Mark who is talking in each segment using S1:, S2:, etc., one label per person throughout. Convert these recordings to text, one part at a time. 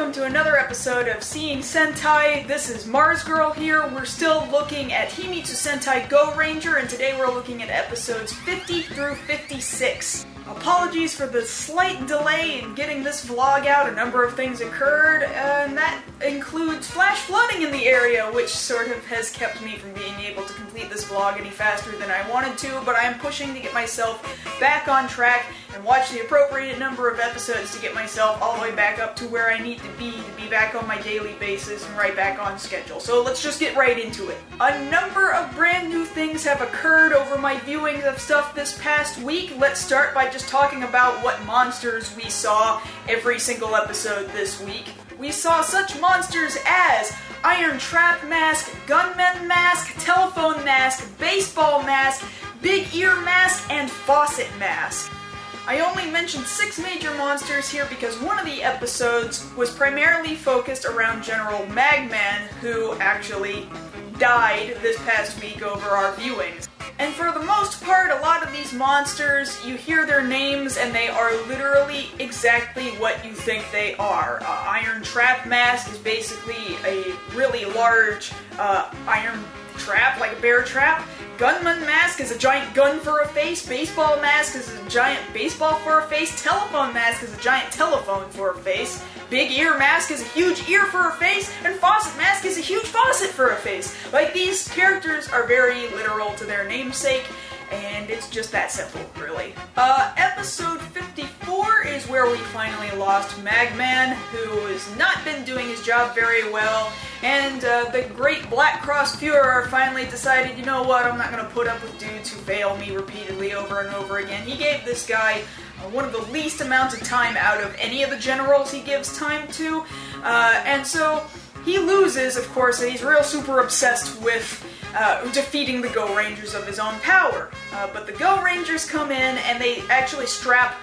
S1: welcome to another episode of Seeing Sentai. This is Mars Girl here. We're still looking at Himitsu Sentai Goranger, and today we're looking at episodes 50 through 56. Apologies for the slight delay in getting this vlog out. A number of things occurred, and that includes flash flooding in the area, which sort of has kept me from being able to complete this vlog any faster than I wanted to, but I am pushing to get myself back on track and watch the appropriate number of episodes to get myself all the way back up to where I need to be back on my daily basis and right back on schedule. So let's just get right into it. A number of brand new things have occurred over my viewing of stuff this past week. Let's start by just talking about what monsters we saw every single episode this week. We saw such monsters as Iron Trap Mask, Gunman Mask, Telephone Mask, Baseball Mask, Big Ear Mask, and Faucet Mask. I only mentioned 6 major monsters here because one of the episodes was primarily focused around General Magman, who actually died this past week over our viewings. And for the most part, a lot of these monsters, you hear their names and they are literally exactly what you think they are. Iron Trap Mask is basically a really large iron trap, like a bear trap. Gunman Mask is a giant gun for a face. Baseball Mask is a giant baseball for a face. Telephone Mask is a giant telephone for a face. Big Ear Mask is a huge ear for a face. And Faucet Mask is a huge faucet for a face. Like, these characters are very literal to their namesake, and it's just that simple, really. Episode 54 is where we finally lost Magman, who has not been doing his job very well, and the great Black Cross Führer finally decided, you know what, I'm not going to put up with dudes who fail me repeatedly over and over again. He gave this guy one of the least amounts of time out of any of the generals he gives time to, and so he loses, of course, and he's real super obsessed with defeating the Gorangers of his own power. But the Gorangers come in and they actually strap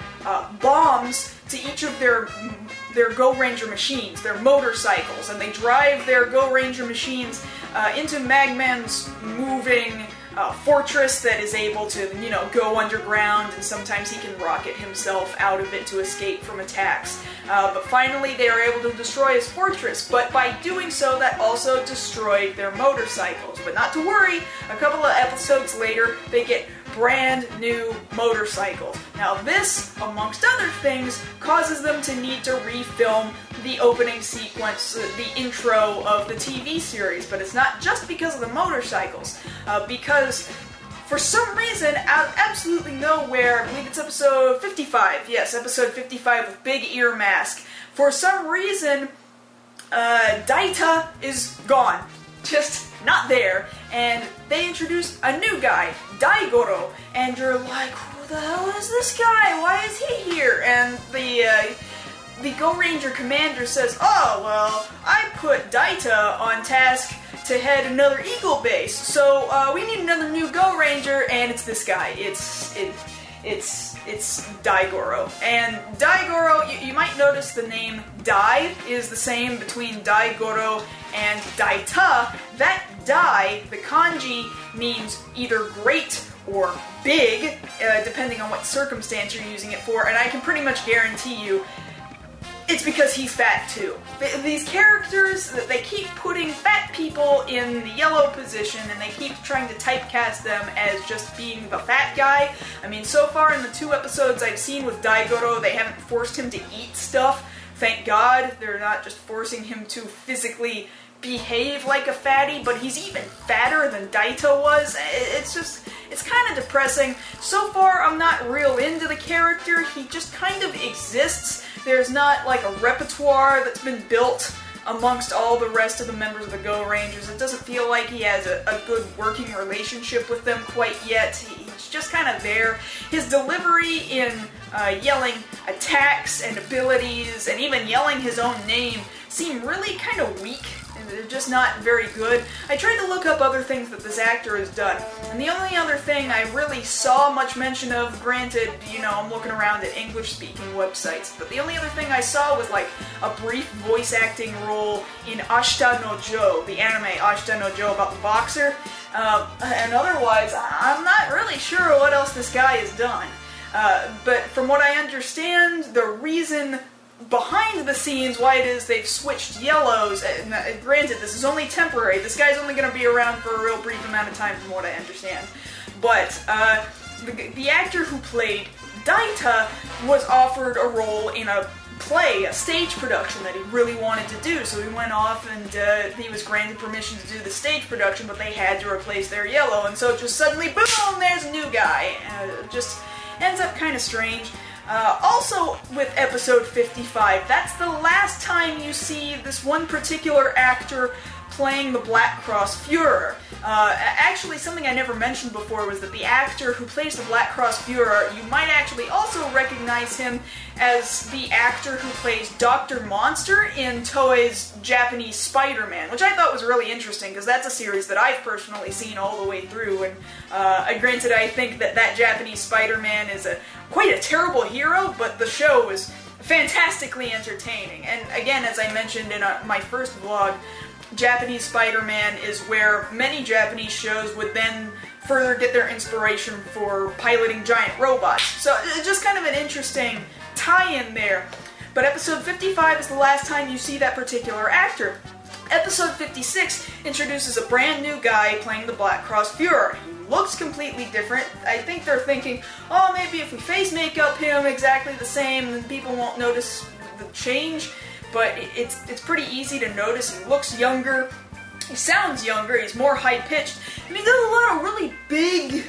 S1: bombs to each of their Goranger machines, their motorcycles, and they drive their Goranger machines into Magman's moving fortress that is able to, go underground, and sometimes he can rocket himself out of it to escape from attacks. But finally they are able to destroy his fortress, but by doing so that also destroyed their motorcycles. But not to worry, a couple of episodes later they get brand new motorcycles. Now this, amongst other things, causes them to need to refilm the opening sequence, the intro of the TV series. But it's not just because of the motorcycles, because for some reason, out of absolutely nowhere, I believe it's episode 55, yes, episode 55 with Big Ear Mask, for some reason, Daita is gone. Just not there, and they introduce a new guy, Daigoro, and you're like, who the hell is this guy? Why is he here? And the Goranger commander says, oh, well, I put Daita on task to head another Eagle base, so we need another new Goranger, and it's this guy. It's Daigoro. And Daigoro, you might notice the name Dai is the same between Daigoro and Daita. That Dai, the kanji, means either great or big, depending on what circumstance you're using it for, and I can pretty much guarantee you it's because he's fat too. These characters, they keep putting fat people in the yellow position, and they keep trying to typecast them as just being the fat guy. I mean, so far in the 2 episodes I've seen with Daigoro, they haven't forced him to eat stuff. Thank God, they're not just forcing him to physically behave like a fatty, but he's even fatter than Daita was. It's kind of depressing. So far, I'm not real into the character. He just kind of exists. There's not like a repertoire that's been built amongst all the rest of the members of the Gorangers. It doesn't feel like he has a good working relationship with them quite yet. He's just kind of there. His delivery in yelling attacks and abilities, and even yelling his own name, seem really kind of weak. They're just not very good. I tried to look up other things that this actor has done, and the only other thing I really saw much mention of, granted, I'm looking around at English-speaking websites, but the only other thing I saw was like a brief voice acting role in Ashita no Joe, the anime Ashita no Joe about the boxer, and otherwise, I'm not really sure what else this guy has done. But from what I understand, the reason behind the scenes why it is they've switched Yellows. And, granted, this is only temporary. This guy's only going to be around for a real brief amount of time from what I understand. But the actor who played Daita was offered a role in a play, a stage production that he really wanted to do, so he went off and he was granted permission to do the stage production, but they had to replace their Yellow, and so just suddenly, boom, there's a new guy. Just ends up kind of strange. Also, with episode 55, that's the last time you see this one particular actor playing the Black Cross Führer. Actually, something I never mentioned before was that the actor who plays the Black Cross Führer, you might actually also recognize him as the actor who plays Dr. Monster in Toei's Japanese Spider-Man, which I thought was really interesting, because that's a series that I've personally seen all the way through, and granted, I think that Japanese Spider-Man is quite a terrible hero, but the show is fantastically entertaining. And again, as I mentioned in my first vlog, Japanese Spider-Man is where many Japanese shows would then further get their inspiration for piloting giant robots. So it's just kind of an interesting tie-in there. But episode 55 is the last time you see that particular actor. Episode 56 introduces a brand new guy playing the Black Cross Führer. He looks completely different. I think they're thinking, oh, maybe if we face makeup him exactly the same, then people won't notice the change. But it's pretty easy to notice. He looks younger, he sounds younger, he's more high-pitched, and he does a lot of really big,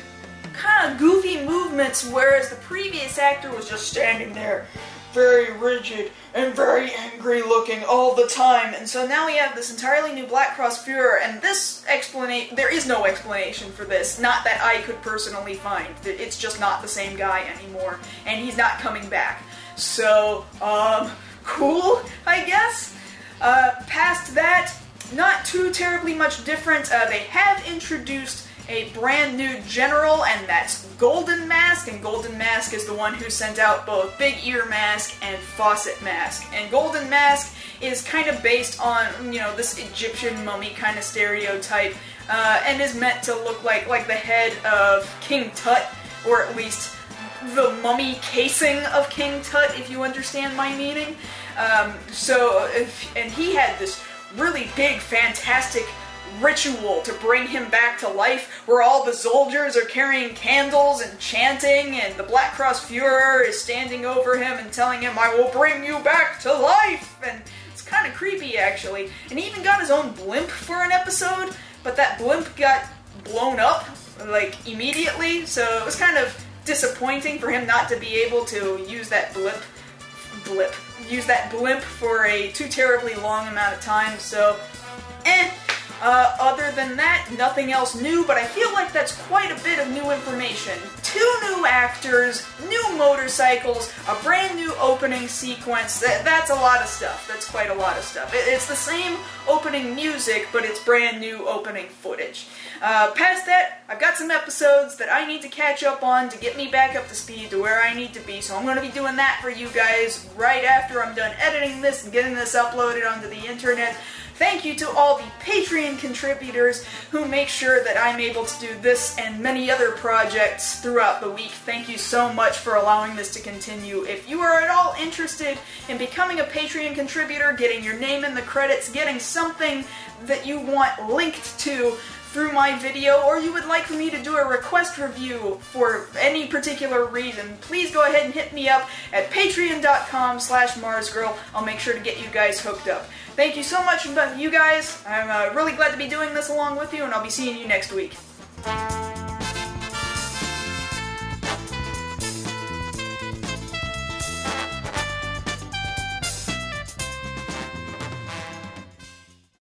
S1: kind of goofy movements, whereas the previous actor was just standing there, very rigid and very angry looking all the time. And so now we have this entirely new Black Cross Führer, and this explanation, there is no explanation for this, not that I could personally find. It's just not the same guy anymore, and he's not coming back. So, cool, I guess. Past that, not too terribly much different. They have introduced a brand new general, and that's Golden Mask, and Golden Mask is the one who sent out both Big Ear Mask and Faucet Mask. And Golden Mask is kind of based on, you know, this Egyptian mummy kind of stereotype, and is meant to look like the head of King Tut, or at least the mummy casing of King Tut, if you understand my meaning. And he had this really big, fantastic ritual to bring him back to life, where all the soldiers are carrying candles and chanting, and the Black Cross Führer is standing over him and telling him, "I will bring you back to life!" And it's kind of creepy, actually. And he even got his own blimp for an episode, but that blimp got blown up, immediately, so it was kind of disappointing for him not to be able to use that blimp for a too terribly long amount of time, so other than that, nothing else new, but I feel like that's quite a bit of new information. 2 new actors, new motorcycles, a brand new opening sequence. That's a lot of stuff. That's quite a lot of stuff. It's the same opening music, but it's brand new opening footage. Past that, I've got some episodes that I need to catch up on to get me back up to speed to where I need to be, so I'm going to be doing that for you guys right after I'm done editing this and getting this uploaded onto the internet. Thank you to all the Patreon contributors who make sure that I'm able to do this and many other projects throughout the week. Thank you so much for allowing this to continue. If you are at all interested in becoming a Patreon contributor, getting your name in the credits, getting something that you want linked to through my video, or you would like for me to do a request review for any particular reason, please go ahead and hit me up at patreon.com/MarsGirl. I'll make sure to get you guys hooked up. Thank you so much, you guys. I'm really glad to be doing this along with you, and I'll be seeing you next week.